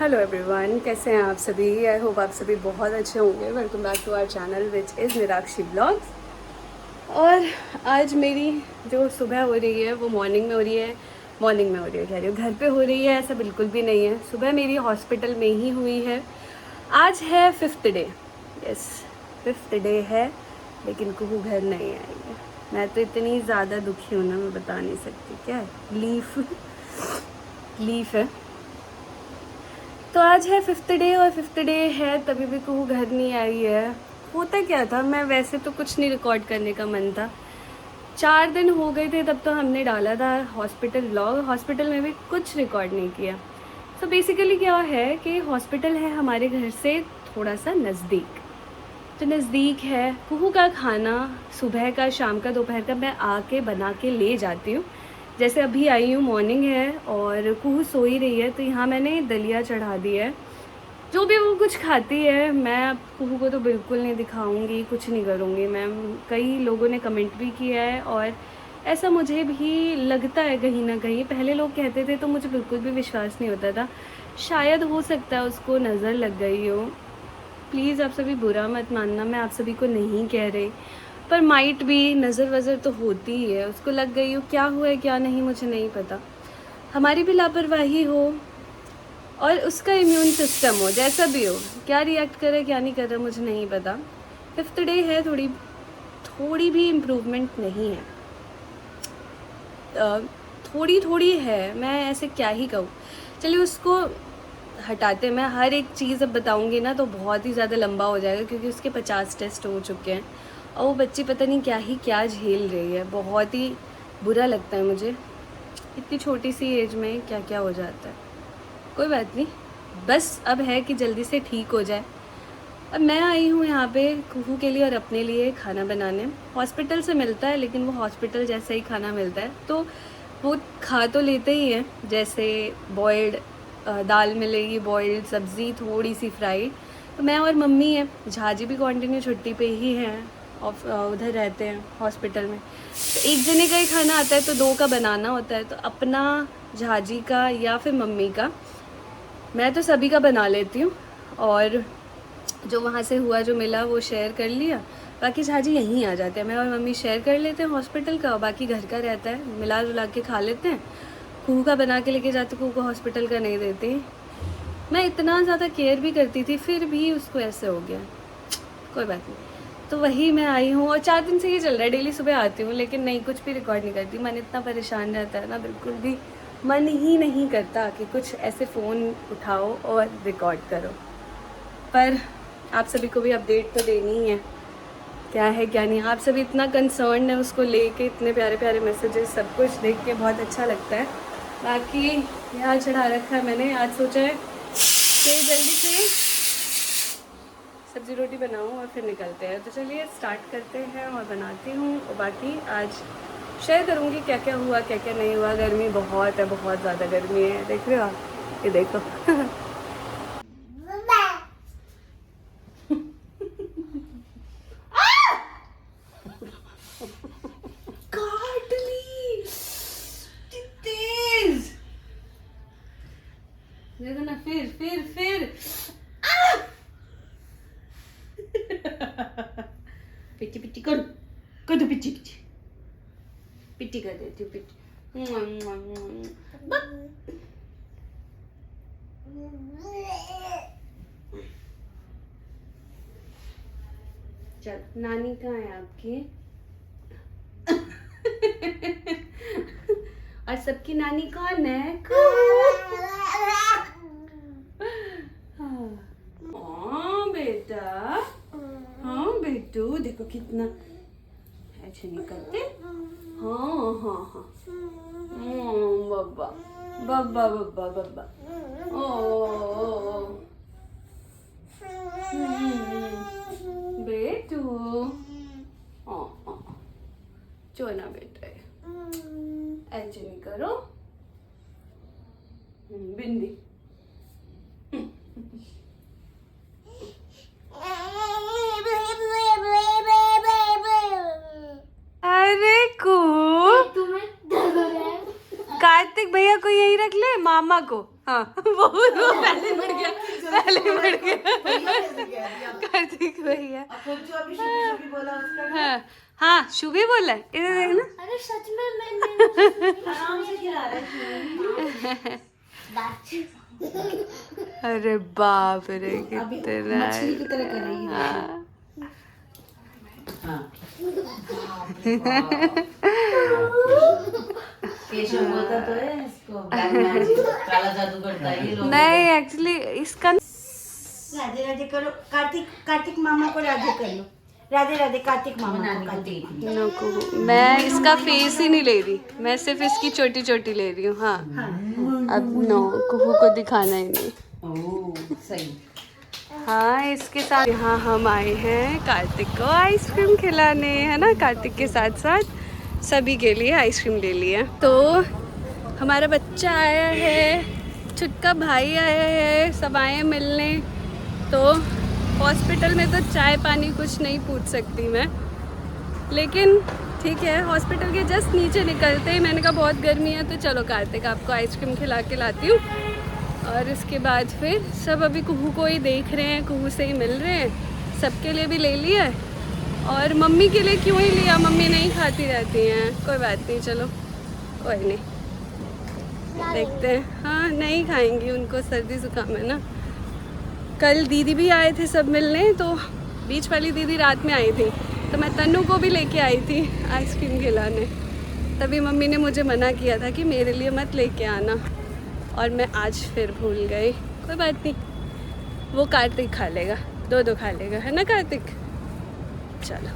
Hello everyone, कैसे हैं आप सभी। आई होप आप सभी बहुत अच्छे होंगे। Welcome back to our channel which is Nirakshi blogs. और आज मेरी जो सुबह हो रही है वो मॉर्निंग में हो रही है कह रही हूँ, घर पे हो रही है ऐसा बिल्कुल भी नहीं है। सुबह मेरी हॉस्पिटल में ही हुई है। आज है 5th day, yes 5th day है, लेकिन कुहू घर नहीं आई है। मैं तो इतनी ज़्यादा दुखी हूँ ना, मैं बता नहीं सकती। क्या है लीफ है। तो आज है 5th डे और 5th डे है तभी भी कुहू घर नहीं आई है। होता क्या था, मैं वैसे तो कुछ नहीं रिकॉर्ड करने का मन था। 4 दिन हो गए थे तब तो हमने डाला था हॉस्पिटल व्लॉग। हॉस्पिटल में भी कुछ रिकॉर्ड नहीं किया। तो बेसिकली क्या है कि हॉस्पिटल है हमारे घर से थोड़ा सा नज़दीक, तो नज़दीक है। कुहू का खाना सुबह का, शाम का, दोपहर का मैं आके बना के ले जाती हूँ। जैसे अभी आई हूँ, मॉर्निंग है और कुहू सो ही रही है, तो यहाँ मैंने दलिया चढ़ा दिया है। जो भी वो कुछ खाती है, मैं कुहू को तो बिल्कुल नहीं दिखाऊंगी, कुछ नहीं करूँगी मैं। कई लोगों ने कमेंट भी किया है और ऐसा मुझे भी लगता है कहीं ना कहीं। पहले लोग कहते थे तो मुझे बिल्कुल भी विश्वास नहीं होता था। शायद हो सकता है उसको नज़र लग गई हो। प्लीज़ आप सभी बुरा मत मानना, मैं आप सभी को नहीं कह रही, पर माइट भी नज़र वज़र तो होती ही है। उसको लग गई हो, क्या हुआ है क्या नहीं मुझे नहीं पता। हमारी भी लापरवाही हो और उसका इम्यून सिस्टम हो, जैसा भी हो, क्या रिएक्ट करे क्या नहीं कर रहा मुझे नहीं पता। 5th डे है, थोड़ी भी इम्प्रूवमेंट नहीं है। थोड़ी थोड़ी है, मैं ऐसे क्या ही कहूँ। चलिए उसको हटाते, मैं हर एक चीज़ अब बताऊंगी ना तो बहुत ही ज़्यादा लंबा हो जाएगा, क्योंकि उसके 50 टेस्ट हो चुके हैं और वो बच्ची पता नहीं क्या झेल रही है। बहुत ही बुरा लगता है मुझे, इतनी छोटी सी एज में क्या क्या हो जाता है। कोई बात नहीं, बस अब है कि जल्दी से ठीक हो जाए। अब मैं आई हूँ यहाँ पे कुहू के लिए और अपने लिए खाना बनाने। हॉस्पिटल से मिलता है, लेकिन वो हॉस्पिटल जैसा ही खाना मिलता है, तो वो खा तो लेते ही हैं। जैसे बॉइल्ड दाल मिलेगी, बॉइल्ड सब्ज़ी, थोड़ी सी फ्राई। तो मैं और मम्मी हैं, झाजी भी कंटिन्यू छुट्टी पे ही हैं, उधर रहते हैं हॉस्पिटल में। तो एक जने का ही खाना आता है तो 2 का बनाना होता है, तो अपना, झाजी का या फिर मम्मी का। मैं तो सभी का बना लेती हूँ और जो वहाँ से हुआ जो मिला वो शेयर कर लिया। बाकी झाजी यहीं आ जाते हैं, मैं और मम्मी शेयर कर लेते हैं हॉस्पिटल का, बाकी घर का रहता है, मिला जुला के खा लेते हैं। कुहू का बना के लेके जाते, कुहू को हॉस्पिटल का नहीं देती। मैं इतना ज़्यादा केयर भी करती थी, फिर भी उसको ऐसे हो गया। कोई बात नहीं। तो वही मैं आई हूँ और 4 दिन से ये चल रहा है, डेली सुबह आती हूँ लेकिन नहीं, कुछ भी रिकॉर्ड नहीं करती। मन इतना परेशान रहता है ना, बिल्कुल भी मन ही नहीं करता कि कुछ ऐसे फ़ोन उठाओ और रिकॉर्ड करो। पर आप सभी को भी अपडेट तो देनी ही है, क्या है क्या नहीं। आप सभी इतना कंसर्न है उसको लेके, इतने प्यारे प्यारे मैसेजेस, सब कुछ देख के बहुत अच्छा लगता है। बाकी यहाँ चढ़ा रखा है मैंने। आज सोचा है कि जल्दी से सब्ज़ी रोटी बनाऊँ और फिर निकलते हैं। तो चलिए स्टार्ट करते हैं और बनाती हूँ। और बाकी आज शेयर करूँगी क्या क्या हुआ क्या क्या नहीं हुआ। गर्मी बहुत है, बहुत ज़्यादा गर्मी है, देख रहे हो आप, ये देखो देखो ना, फिर पिट्टी पिट्टी कर दो, पिट्टी पिट्टी पिट्टी कर देती हूँ, पिट्टी। चल, नानी कहाँ है आपकी? और सबकी नानी कौन है? हाँ बेटा, हाँ बेटू, देखो कितना ऐसे निकलते। हाँ हाँ हाँ, बब्बा बब्बा बब्बा बब्बा, ओ बेटू, चोना बेटा है, ऐसे नहीं करो। बिंदी अरे कू, कार्तिक भैया को यही रख ले, मामा को। हाँ वो पहले बढ़ पहले ही बढ़ गया। कार्तिक भैया हाँ हाँ शुभी बोला है, इधर देखना। अरे सच में मैं आराम से खिला रहा हूँ। अरे बाप रे कितना मछली की तरह कर रही है। केशव बोलता तो है इसको ब्लैक मैजिक, काला जादू करता है ये लोग। नहीं एक्चुअली इसका राधे राधे करो, कार्तिक कार्तिक मामा को राधे कर लो। राधे राधे कार्तिक मामा को कार्तिक। नको, मैं इसका फेस ही नहीं ले रही, मैं सिर्फ इसकी छोटी छोटी ले रही हूँ। हाँ अब नो कुहू को दिखाना ही नहीं। ओह सही। हाँ इसके साथ यहाँ हम आए हैं कार्तिक को आइसक्रीम खिलाने, है ना। कार्तिक के साथ साथ सभी के लिए आइसक्रीम ले लिया। तो हमारा बच्चा आया है, छुटका भाई आया है, सब आए हैं मिलने। तो हॉस्पिटल में तो चाय पानी कुछ नहीं पूछ सकती मैं, लेकिन ठीक है हॉस्पिटल के जस्ट नीचे निकलते ही मैंने कहा बहुत गर्मी है तो चलो कार्तिक आपको आइसक्रीम खिला के लाती हूँ। और इसके बाद फिर सब अभी कुहू को ही देख रहे हैं, कुहू से ही मिल रहे हैं। सबके लिए भी ले लिया है और मम्मी के लिए क्यों ही लिया, मम्मी नहीं खाती रहती हैं। कोई बात नहीं, चलो कोई नहीं, देखते हैं। हाँ नहीं खाएंगी, उनको सर्दी जुकाम है ना। कल दीदी भी आए थे सब मिलने, तो बीच वाली दीदी रात में आई थी तो मैं तन्नू को भी लेके आई थी आइसक्रीम खिलाने। तभी मम्मी ने मुझे मना किया था कि मेरे लिए मत लेके आना, और मैं आज फिर भूल गई। कोई बात नहीं, वो कार्तिक खा लेगा, दो खा लेगा, है ना कार्तिक। चलो